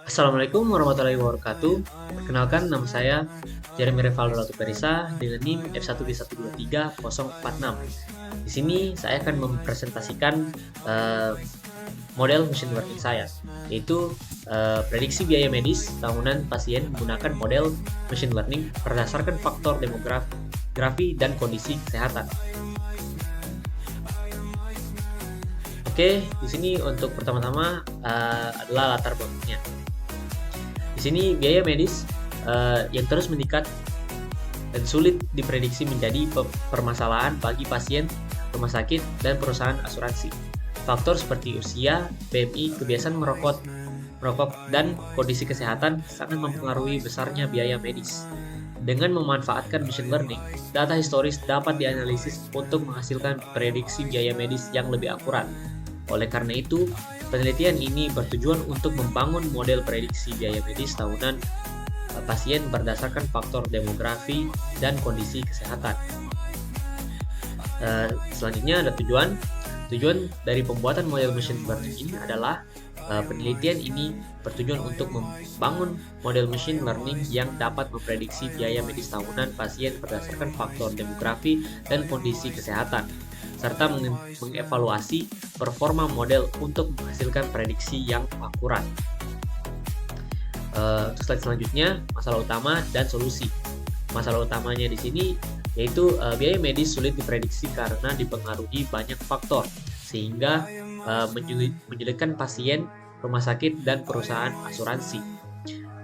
Assalamualaikum warahmatullahi wabarakatuh. Perkenalkan, nama saya Jeremy Revaldo Latuperisa dengan NIM F1B123.046. Di sini saya akan mempresentasikan model machine learning saya, yaitu prediksi biaya medis tahunan pasien menggunakan model machine learning berdasarkan faktor demografi dan kondisi kesehatan. Oke, di sini untuk pertama-tama adalah latar belakangnya. Di sini biaya medis yang terus meningkat dan sulit diprediksi menjadi permasalahan bagi pasien, rumah sakit, dan perusahaan asuransi. Faktor seperti usia, BMI, kebiasaan merokok, dan kondisi kesehatan sangat mempengaruhi besarnya biaya medis. Dengan memanfaatkan machine learning, data historis dapat dianalisis untuk menghasilkan prediksi biaya medis yang lebih akurat. Oleh karena itu, penelitian ini bertujuan untuk membangun model prediksi biaya medis tahunan pasien berdasarkan faktor demografi dan kondisi kesehatan. Selanjutnya ada tujuan. Tujuan dari pembuatan model machine learning ini adalah penelitian ini bertujuan untuk membangun model machine learning yang dapat memprediksi biaya medis tahunan pasien berdasarkan faktor demografi dan kondisi kesehatan, serta mengevaluasi performa model untuk menghasilkan prediksi yang akurat. Slide selanjutnya, masalah utama dan solusi. Masalah utamanya di sini yaitu biaya medis sulit diprediksi karena dipengaruhi banyak faktor, sehingga menyulitkan pasien, rumah sakit, dan perusahaan asuransi.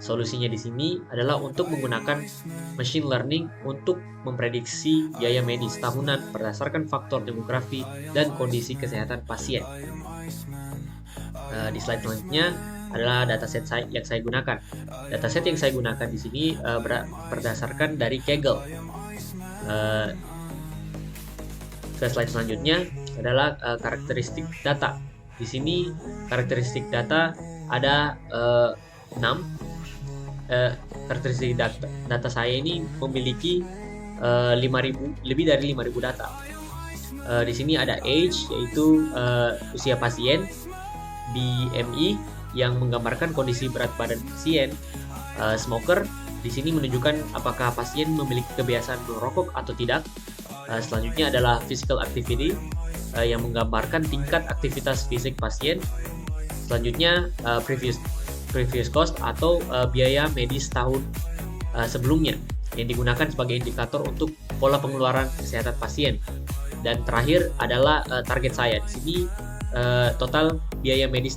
Solusinya di sini adalah untuk menggunakan machine learning untuk memprediksi biaya medis tahunan berdasarkan faktor demografi dan kondisi kesehatan pasien. Di slide selanjutnya adalah dataset yang saya gunakan. Dataset yang saya gunakan di sini berdasarkan dari Kaggle. Ke slide selanjutnya adalah karakteristik data. Di sini karakteristik data ada 6. Karakteristik data saya ini memiliki 5.000, lebih dari 5.000 data. Di sini ada age, yaitu usia pasien, BMI yang menggambarkan kondisi berat badan pasien, smoker di sini menunjukkan apakah pasien memiliki kebiasaan merokok atau tidak. Selanjutnya adalah physical activity yang menggambarkan tingkat aktivitas fisik pasien. Selanjutnya previous cost atau biaya medis tahun sebelumnya yang digunakan sebagai indikator untuk pola pengeluaran kesehatan pasien. Dan terakhir adalah target saya. Di sini total biaya medis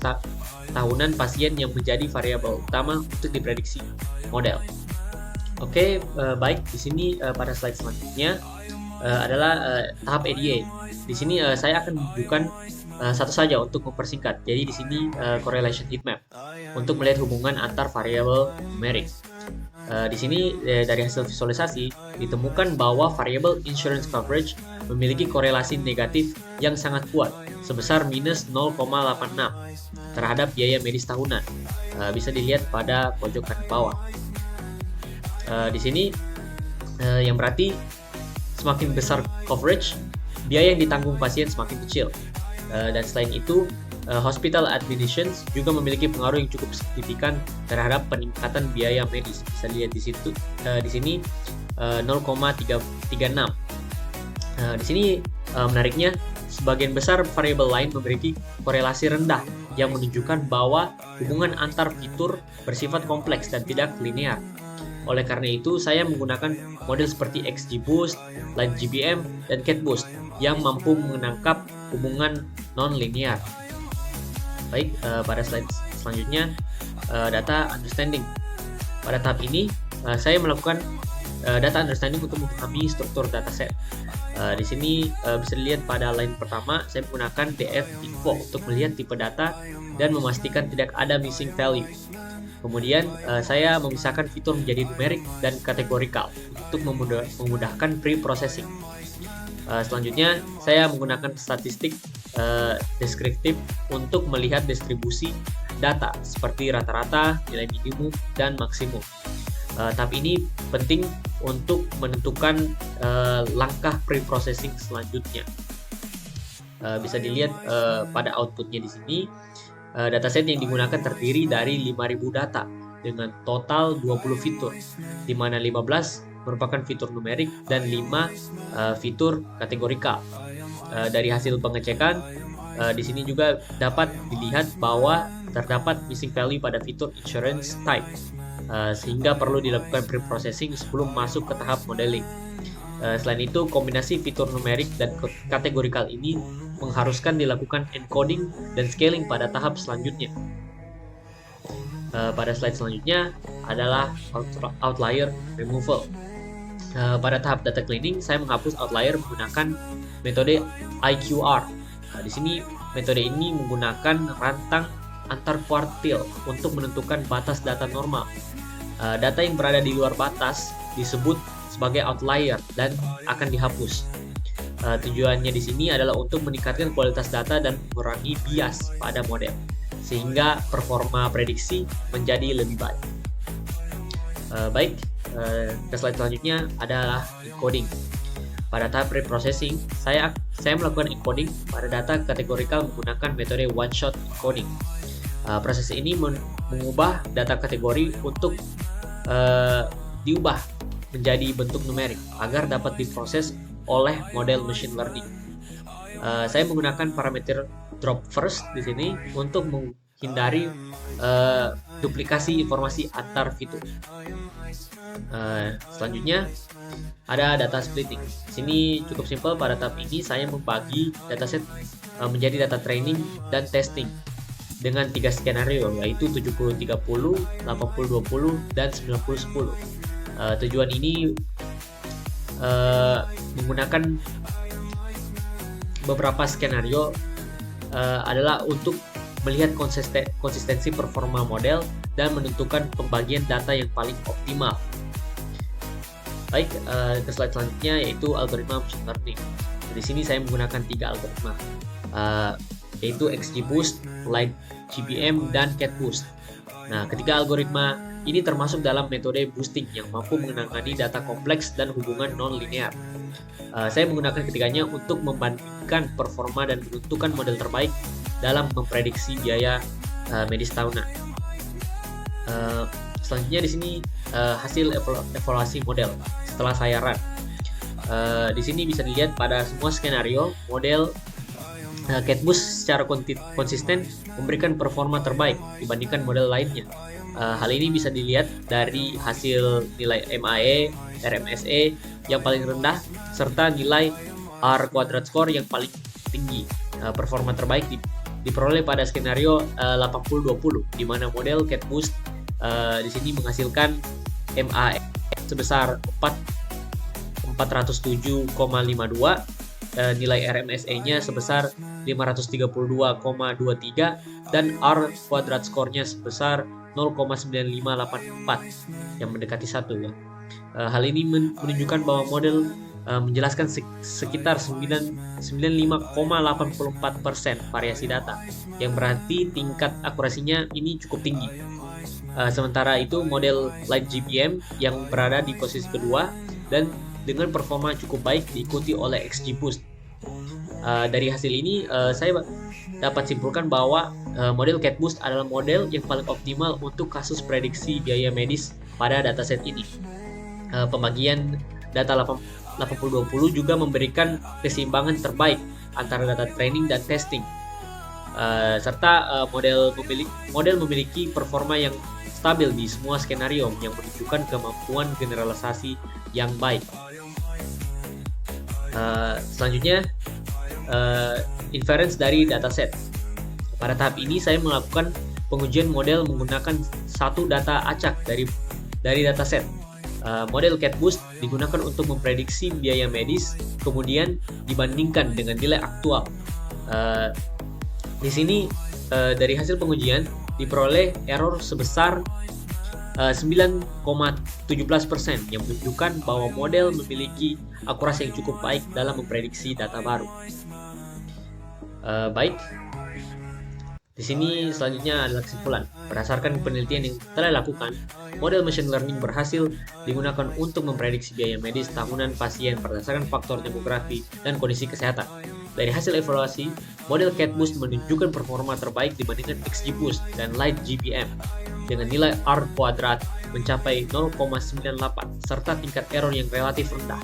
tahunan pasien yang menjadi variabel utama untuk diprediksi model. Oke, baik. Di sini pada slide selanjutnya adalah tahap ADA. Di sini saya akan menunjukkan satu saja untuk mempersingkat. Jadi di sini correlation heat map untuk melihat hubungan antar variabel numerik. Di sini dari hasil visualisasi ditemukan bahwa variabel insurance coverage memiliki korelasi negatif yang sangat kuat sebesar minus 0,86 terhadap biaya medis tahunan. Bisa dilihat pada pojok kanan bawah. Di sini yang berarti semakin besar coverage, biaya yang ditanggung pasien semakin kecil. Dan selain itu, hospital admissions juga memiliki pengaruh yang cukup signifikan terhadap peningkatan biaya medis. Bisa dilihat di situ, di sini 0,336. Di sini menariknya, sebagian besar variabel lain memiliki korelasi rendah yang menunjukkan bahwa hubungan antar fitur bersifat kompleks dan tidak linear. Oleh karena itu, saya menggunakan model seperti XGBoost, LightGBM, dan CatBoost yang mampu menangkap hubungan non-linear. Baik, pada slide selanjutnya, data understanding. Pada tahap ini, saya melakukan data understanding untuk memahami struktur dataset. Di sini bisa dilihat pada line pertama, saya menggunakan df-info untuk melihat tipe data dan memastikan tidak ada missing value. Kemudian saya memisahkan fitur menjadi numerik dan kategorikal untuk memudahkan pre-processing. Selanjutnya saya menggunakan statistik deskriptif untuk melihat distribusi data seperti rata-rata, nilai minimum, dan maksimum. Tahap ini penting untuk menentukan langkah pre-processing selanjutnya. Bisa dilihat pada outputnya di sini. Dataset yang digunakan terdiri dari 5.000 data dengan total 20 fitur, di mana 15 merupakan fitur numerik dan 5 fitur kategorikal. Dari hasil pengecekan, di sini juga dapat dilihat bahwa terdapat missing value pada fitur insurance type, sehingga perlu dilakukan pre-processing sebelum masuk ke tahap modeling. Selain itu, kombinasi fitur numerik dan kategorikal ini mengharuskan dilakukan encoding dan scaling pada tahap selanjutnya. Pada slide selanjutnya adalah outlier removal. Pada tahap data cleaning, saya menghapus outlier menggunakan metode IQR. Di sini metode ini menggunakan rantang antar kuartil untuk menentukan batas data normal. Data yang berada di luar batas disebut sebagai outlier dan akan dihapus. Tujuannya di sini adalah untuk meningkatkan kualitas data dan mengurangi bias pada model, sehingga performa prediksi menjadi lebih baik. Ke slide selanjutnya adalah encoding. Pada tahap preprocessing, saya melakukan encoding pada data kategorikal menggunakan metode one-shot encoding. Proses ini mengubah data kategori untuk diubah menjadi bentuk numerik agar dapat diproses oleh model machine learning. Saya menggunakan parameter drop first di sini untuk menghindari duplikasi informasi antar fitur. Selanjutnya ada data splitting. Di sini cukup simpel. Pada tahap ini saya membagi dataset menjadi data training dan testing dengan 3 skenario, yaitu 70-30, 80-20, dan 90-10. Tujuan ini menggunakan beberapa skenario adalah untuk melihat konsistensi performa model dan menentukan pembagian data yang paling optimal. Ke slide selanjutnya yaitu algoritma machine learning. Di sini saya menggunakan 3 algoritma, yaitu XGBoost, LightGBM, dan CatBoost. Nah, ketiga algoritma ini termasuk dalam metode boosting yang mampu menangani data kompleks dan hubungan non-linear. Saya menggunakan ketiganya untuk membandingkan performa dan menentukan model terbaik dalam memprediksi biaya medis tahunan. Selanjutnya di sini hasil evaluasi model setelah saya run. Di sini bisa dilihat pada semua skenario model CatBoost secara konsisten memberikan performa terbaik dibandingkan model lainnya. Hal ini bisa dilihat dari hasil nilai MAE, RMSE yang paling rendah, serta nilai R quadrat score yang paling tinggi. Performa terbaik diperoleh pada skenario 80-20, di mana model CatBoost di sini menghasilkan MAE sebesar 407,52, nilai RMSE-nya sebesar 532,23, dan R quadrat score-nya sebesar 0,9584 yang mendekati 1 ya. Hal ini menunjukkan bahwa model menjelaskan sekitar 95,84% variasi data, yang berarti tingkat akurasinya ini cukup tinggi. Sementara itu model LightGBM yang berada di posisi kedua dan dengan performa cukup baik diikuti oleh XGBoost. Dari hasil ini saya dapat simpulkan bahwa model CatBoost adalah model yang paling optimal untuk kasus prediksi biaya medis pada dataset ini. Pembagian data 80-20 juga memberikan keseimbangan terbaik antara data training dan testing, serta model memiliki performa yang stabil di semua skenario yang menunjukkan kemampuan generalisasi yang baik. Selanjutnya inference dari dataset. Pada tahap ini saya melakukan pengujian model menggunakan satu data acak dari dataset. Model CatBoost digunakan untuk memprediksi biaya medis, kemudian dibandingkan dengan nilai aktual. Di sini dari hasil pengujian diperoleh error sebesar 9,17% yang menunjukkan bahwa model memiliki akurasi yang cukup baik dalam memprediksi data baru. Di sini selanjutnya adalah kesimpulan. Berdasarkan penelitian yang telah dilakukan, model machine learning berhasil digunakan untuk memprediksi biaya medis tahunan pasien berdasarkan faktor demografi dan kondisi kesehatan. Dari hasil evaluasi, model CatBoost menunjukkan performa terbaik dibandingkan XGBoost dan LightGBM dengan nilai R kuadrat mencapai 0,98 serta tingkat error yang relatif rendah.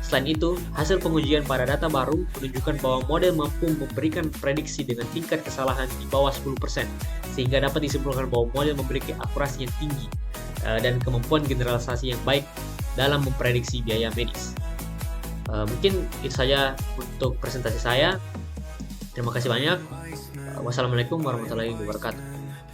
Selain itu, hasil pengujian pada data baru menunjukkan bahwa model mampu memberikan prediksi dengan tingkat kesalahan di bawah 10%, sehingga dapat disimpulkan bahwa model memiliki akurasi yang tinggi dan kemampuan generalisasi yang baik dalam memprediksi biaya medis. Mungkin itu saja untuk presentasi saya. Terima kasih banyak. Wassalamualaikum warahmatullahi wabarakatuh.